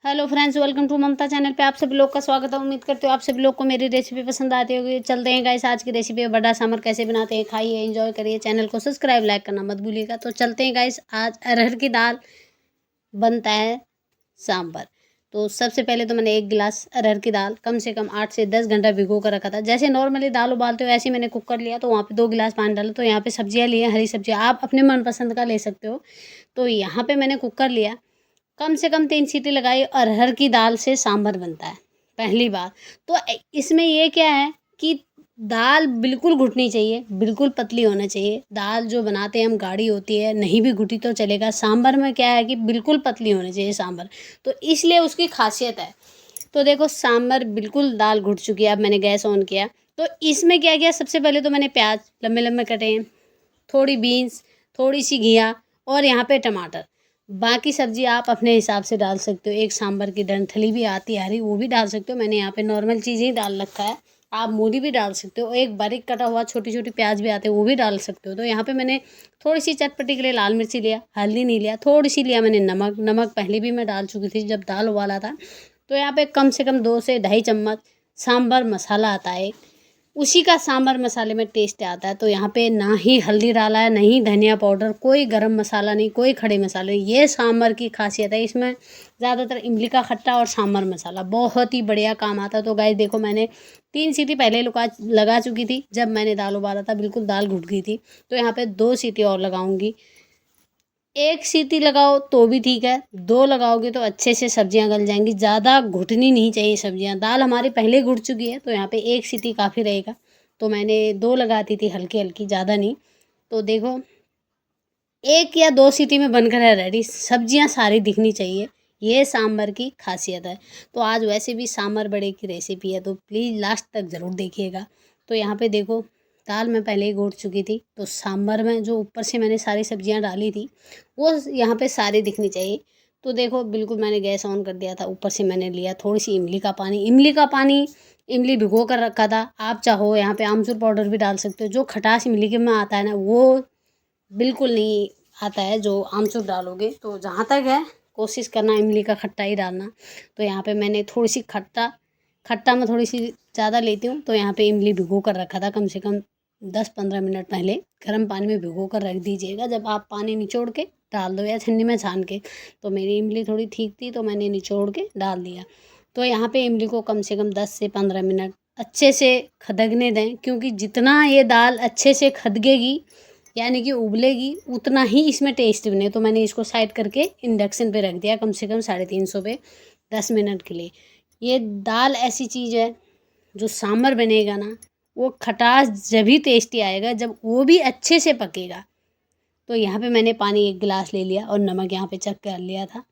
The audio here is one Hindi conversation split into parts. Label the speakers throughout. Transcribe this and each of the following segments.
Speaker 1: Hello friends, welcome to Mamta channel पे आप सभी लोग का स्वागत है। उम्मीद करते हो आप सभी लोग को मेरी रेसिपी पसंद आती होगी। चलते हैं गाइस, आज की रेसिपी है बड़ा सांभर कैसे बनाते हैं। खाइए, एंजॉय करिए। चैनल को सब्सक्राइब लाइक करना मत भूलिएगा। तो चलते हैं गाइस, आज अरहर की दाल बनता है सांभर। तो सबसे पहले तो मैंने 1 गिलास अरहर की दाल कम से कम 8 से 10 घंटा भिगो कर रखा था। जैसे नॉर्मली दाल उबालते हो ऐसे ही मैंने कुकर लिया, तो वहाँ पे 2 गिलास पानी डाला। तो यहाँ पे सब्जियाँ ली हैं, हरी सब्जियाँ आप अपने मनपसंद का ले सकते हो। तो यहाँ पे मैंने कुकर लिया, कम से कम 3 सीटी लगाई। अरहर की दाल से सांभर बनता है पहली बार। तो इसमें ये क्या है कि दाल बिल्कुल घुटनी चाहिए, बिल्कुल पतली होना चाहिए। दाल जो बनाते हैं हम गाढ़ी होती है, नहीं भी घुटी तो चलेगा। सांभर में क्या है कि बिल्कुल पतली होनी चाहिए सांभर, तो इसलिए उसकी खासियत है। तो देखो सांभर बिल्कुल दाल घुट चुकी है। अब मैंने गैस ऑन किया, तो इसमें क्या किया, सबसे पहले तो मैंने प्याज लंबे लंबे कटे हैं, थोड़ी बीन्स, थोड़ी सी घिया और यहाँ पे टमाटर। बाकी सब्जी आप अपने हिसाब से डाल सकते हो। एक सांभर की डंठली भी आती है हरी, वो भी डाल सकते हो। मैंने यहाँ पे नॉर्मल चीज़ ही डाल रखा है। आप मूली भी डाल सकते हो। एक बारीक कटा हुआ छोटी छोटी प्याज भी आते हैं, वो भी डाल सकते हो। तो यहाँ पे मैंने थोड़ी सी चटपटी के लिए लाल मिर्ची लिया, हल्दी नहीं लिया, थोड़ी सी लिया मैंने नमक। नमक पहले भी मैं डाल चुकी थी जब दाल उबाला था। तो यहाँ पे कम से कम 2 से ढाई चम्मच सांभर मसाला आता है, उसी का सांभर मसाले में टेस्ट आता है। तो यहाँ पे ना ही हल्दी डाला है, नहीं धनिया पाउडर, कोई गरम मसाला नहीं, कोई खड़े मसाले नहीं। ये सांभर की खासियत है। इसमें ज़्यादातर इमली का खट्टा और सांभर मसाला बहुत ही बढ़िया काम आता है। तो गाइस देखो, मैंने 3 सीटी पहले लगा चुकी थी जब मैंने दाल उबाला था, बिल्कुल दाल घुट गई थी। तो यहाँ पे 2 सीटी और लगाऊंगी। 1 सीटी लगाओ तो भी ठीक है, 2 लगाओगे तो अच्छे से सब्जियां गल जाएंगी। ज़्यादा घुटनी नहीं चाहिए सब्जियां। दाल हमारी पहले घुट चुकी है, तो यहाँ पे 1 सीटी काफ़ी रहेगा। तो मैंने 2 लगाती थी, हल्की हल्की, ज़्यादा नहीं। तो देखो 1 या 2 सीटी में बनकर है रेडी। सब्जियां सारी दिखनी चाहिए, ये सांभर की खासियत है। तो आज वैसे भी सांभर बड़े की रेसिपी है, तो प्लीज़ लास्ट तक ज़रूर देखिएगा। तो यहाँ पे देखो, दाल मैं पहले ही घोट चुकी थी। तो सांभर में जो ऊपर से मैंने सारी सब्जियां डाली थी, वो यहाँ पे सारी दिखनी चाहिए। तो देखो बिल्कुल मैंने गैस ऑन कर दिया था। ऊपर से मैंने लिया थोड़ी सी इमली का पानी। इमली भिगो कर रखा था। आप चाहो यहाँ पे आमचूर पाउडर भी डाल सकते हो। जो खटास इमली के में आता है ना, वो बिल्कुल नहीं आता है जो आमचूर डालोगे। तो जहाँ तक है कोशिश करना इमली का खट्टा ही डालना। तो यहाँ पे मैंने थोड़ी सी खट्टा में थोड़ी सी ज़्यादा लेती हूँ। तो यहाँ पे इमली भिगो कर रखा था, कम से कम 10-15 मिनट पहले गर्म पानी में भिगो कर रख दीजिएगा। जब आप पानी निचोड़ के डाल दो या छन्नी में छान के। तो मेरी इमली थोड़ी ठीक थी, तो मैंने निचोड़ के डाल दिया। तो यहाँ पे इमली को कम से कम 10 से 15 मिनट अच्छे से खदकने दें, क्योंकि जितना ये दाल अच्छे से खदकेगी यानी कि उबलेगी, उतना ही इसमें टेस्ट बने। तो मैंने इसको साइड करके इंडक्शन पे रख दिया, कम से कम 350 पे 10 मिनट के लिए। ये दाल ऐसी चीज़ है, जो सांभर बनेगा ना, वो खटास जब ही टेस्टी आएगा जब वो भी अच्छे से पकेगा। तो यहाँ पे मैंने पानी 1 गिलास ले लिया और नमक यहाँ पे चेक कर लिया था।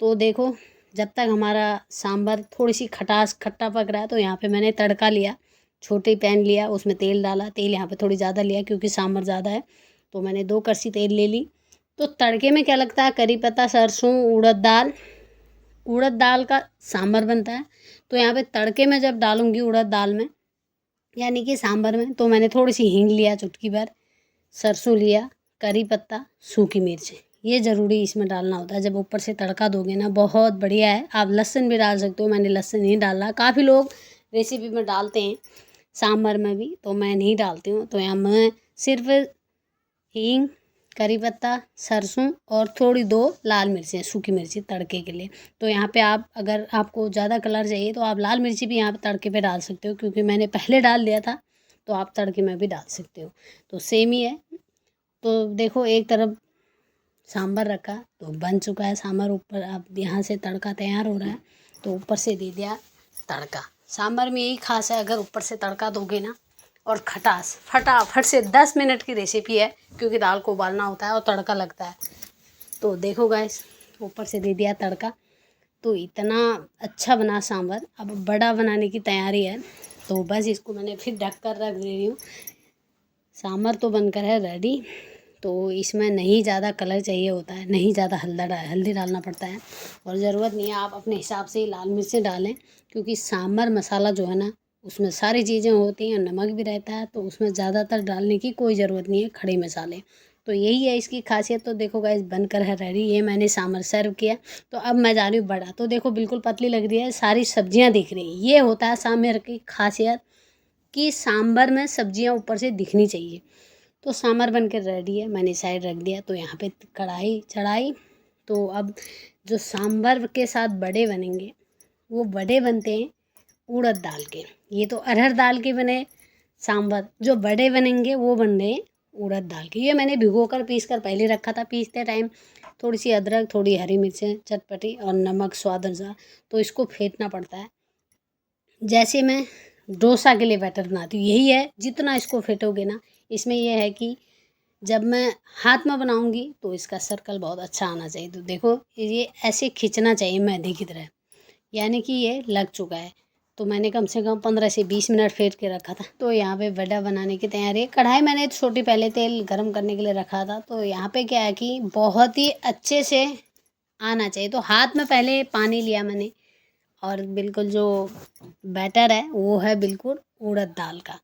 Speaker 1: तो देखो, जब तक हमारा सांभर थोड़ी सी खट्टा पक रहा है, तो यहाँ पे मैंने तड़का लिया। छोटे पैन लिया, उसमें तेल डाला। तेल यहाँ पे थोड़ी ज़्यादा लिया क्योंकि सांभर ज़्यादा है। तो मैंने 2 कड़छी तेल ले ली। तो तड़के में क्या लगता है, करी पत्ता, सरसों, उड़द दाल का सांभर बनता है। तो यहाँ पे तड़के में जब डालूंगी उड़द दाल में, यानी कि सांभर में, तो मैंने थोड़ी सी हींग लिया, चुटकी भर सरसों लिया, करी पत्ता, सूखी मिर्च, ये ज़रूरी इसमें डालना होता है। जब ऊपर से तड़का दोगे ना, बहुत बढ़िया है। आप लहसुन भी डाल सकते हो, मैंने लहसुन नहीं डाला। काफ़ी लोग रेसिपी में डालते हैं सांभर में भी, तो मैं नहीं डालती हूँ। तो यहाँ मैं सिर्फ हींग, करी पत्ता, सरसों और थोड़ी 2 लाल मिर्चें, सूखी मिर्ची तड़के के लिए। तो यहाँ पे आप, अगर आपको ज़्यादा कलर चाहिए तो आप लाल मिर्ची भी यहाँ पे तड़के पे डाल सकते हो, क्योंकि मैंने पहले डाल दिया था। तो आप तड़के में भी डाल सकते हो, तो सेम ही है। तो देखो, एक तरफ सांभर रखा तो बन चुका है सांभर। ऊपर अब यहाँ से तड़का तैयार हो रहा है, तो ऊपर से दे दिया तड़का। सांभर में यही खास है, अगर ऊपर से तड़का दोगे ना, और खटास, फटाफट से 10 मिनट की रेसिपी है, क्योंकि दाल को उबालना होता है और तड़का लगता है। तो देखो गाइस, ऊपर से दे दिया तड़का। तो इतना अच्छा बना सांभर। अब बड़ा बनाने की तैयारी है, तो बस इसको मैंने फिर ढक कर रख दे रही हूँ। सांभर तो बनकर है रेडी। तो इसमें नहीं ज़्यादा कलर चाहिए होता है, नहीं ज़्यादा हल्दी डालना पड़ता है, और ज़रूरत नहीं है। आप अपने हिसाब से ही लाल मिर्चें डालें, क्योंकि सांभर मसाला जो है ना, उसमें सारी चीज़ें होती हैं, नमक भी रहता है। तो उसमें ज़्यादातर डालने की कोई ज़रूरत नहीं है खड़े मसाले। तो यही है इसकी खासियत। तो देखो गाइस बनकर है रेडी। ये मैंने सांभर सर्व किया। तो अब मैं जा रही हूँ बड़ा। तो देखो बिल्कुल पतली लग रही है, सारी सब्जियां दिख रही हैं। ये होता है सांभर की खासियत कि सांभर में सब्जियां ऊपर से दिखनी चाहिए। तो सांभर बनकर रेडी है, मैंने साइड रख दिया। तो यहाँ पे कढ़ाई चढ़ाई। तो अब जो सांभर के साथ बड़े बनेंगे वो बड़े बनते हैं उड़द दाल के। ये तो अरहर दाल के बने सांभर, जो बड़े बनेंगे वो बन रहे हैं उड़द दाल के। ये मैंने भिगो कर पीस कर पहले रखा था। पीसते टाइम थोड़ी सी अदरक, थोड़ी हरी मिर्चें चटपटी और नमक स्वाद अनुसार। तो इसको फेंटना पड़ता है। जैसे मैं डोसा के लिए बैटर बनाती हूँ यही है। जितना इसको फेंटोगे ना, इसमें यह है कि जब मैं हाथ में बनाऊंगी तो इसका सर्कल बहुत अच्छा आना चाहिए। तो देखो ये ऐसे खींचना चाहिए मैदे की तरह, यानी कि ये लग चुका है। तो मैंने कम से कम 15 से 20 मिनट फेंट के रखा था। तो यहाँ पे बड़ा बनाने की तैयारी है। कढ़ाई मैंने छोटी पहले तेल गरम करने के लिए रखा था। तो यहाँ पे क्या है कि बहुत ही अच्छे से आना चाहिए। तो हाथ में पहले पानी लिया मैंने, और बिल्कुल जो बैटर है वो है बिल्कुल उड़द दाल का।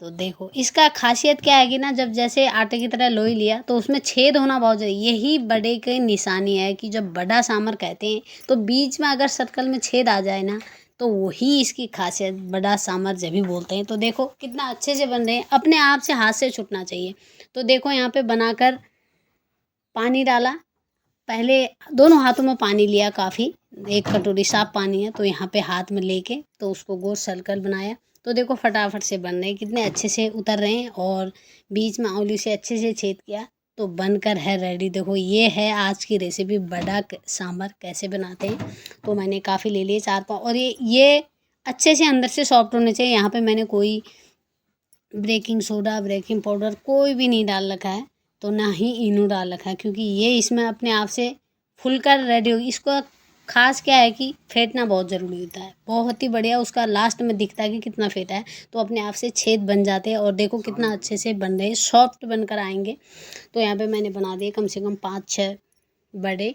Speaker 1: तो देखो इसका खासियत क्या है कि ना, जब जैसे आटे की तरह लोई लिया तो उसमें छेद होना बहुत ज़रूरी। यही बड़े की निशानी है कि जब बड़ा सांभर कहते हैं तो बीच में अगर सर्कल में छेद आ जाए ना, तो वही इसकी खासियत बड़ा सांभर जब भी बोलते हैं। तो देखो कितना अच्छे से बन रहे हैं, अपने आप से हाथ से छूटना चाहिए। तो देखो यहाँ पे बनाकर पानी डाला। पहले दोनों हाथों में पानी लिया, काफ़ी 1 कटोरी साफ पानी है। तो यहाँ पे हाथ में लेके तो उसको गोल सर्कल बनाया। तो देखो फटाफट से बन रहे हैं, कितने अच्छे से उतर रहे हैं। और बीच में उंगली से अच्छे से छेद किया तो बनकर है रेडी। देखो ये है आज की रेसिपी, बड़ा सांभर कैसे बनाते हैं। तो मैंने काफ़ी ले लिए 4-5, और ये अच्छे से अंदर से सॉफ्ट होने चाहिए। यहाँ पे मैंने कोई बेकिंग सोडा, बेकिंग पाउडर कोई भी नहीं डाल रखा है। तो ना ही इनो डाल रखा है, क्योंकि ये इसमें अपने आप से फुलकर रेडी होगी। इसको खास क्या है कि फेंटना बहुत ज़रूरी होता है। बहुत ही बढ़िया उसका लास्ट में दिखता है कि कितना फेंटा है। तो अपने आप से छेद बन जाते हैं। और देखो कितना अच्छे से बन रहे हैं, सॉफ्ट बनकर आएंगे। तो यहाँ पे मैंने बना दिए कम से कम 5-6 बड़े।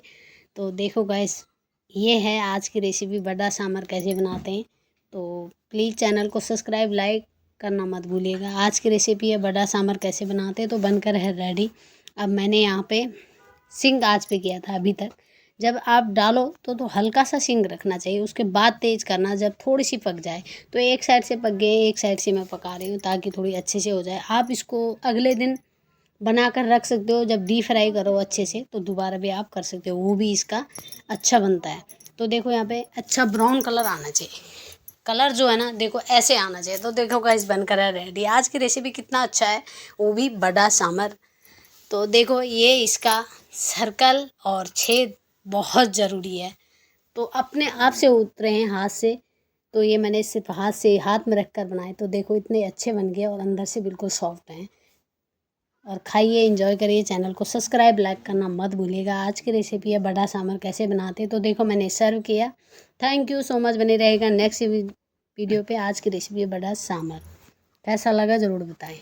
Speaker 1: तो देखो गाइस ये है आज की रेसिपी, बड़ा सांभर कैसे बनाते हैं। तो प्लीज़ चैनल को सब्सक्राइब, लाइक करना मत भूलिएगा। आज की रेसिपी है बड़ा सांभर कैसे बनाते हैं। तो बनकर है रेडी। अब मैंने यहाँ पे सिंग आंच पे किया था। अभी तक जब आप डालो तो हल्का सा सिंग रखना चाहिए, उसके बाद तेज़ करना जब थोड़ी सी पक जाए। तो एक साइड से पक गए, एक साइड से मैं पका रही हूँ ताकि थोड़ी अच्छे से हो जाए। आप इसको अगले दिन बना कर रख सकते हो। जब डीप फ्राई करो अच्छे से तो दोबारा भी आप कर सकते हो, वो भी इसका अच्छा बनता है। तो देखो यहाँ पे अच्छा ब्राउन कलर आना चाहिए। कलर जो है ना देखो ऐसे आना चाहिए। तो देखो गाइस बनकर है रेडी। आज की रेसिपी कितना अच्छा है, वो भी बड़ा सांभर। तो देखो ये इसका सर्कल और छेद बहुत ज़रूरी है। तो अपने आप से उतरे हैं हाथ से। तो ये मैंने सिर्फ हाथ में रख कर बनाए। तो देखो इतने अच्छे बन गए और अंदर से बिल्कुल सॉफ्ट हैं। और खाइए, एंजॉय करिए। चैनल को सब्सक्राइब, लाइक करना मत भूलिएगा। आज की रेसिपी है बड़ा सांभर कैसे बनाते हैं। तो देखो मैंने सर्व किया। Thank you so much. बने रहेगा नेक्स्ट वीडियो पे। आज की रेसिपी है बड़ा सांभर। कैसा लगा ज़रूर बताएं।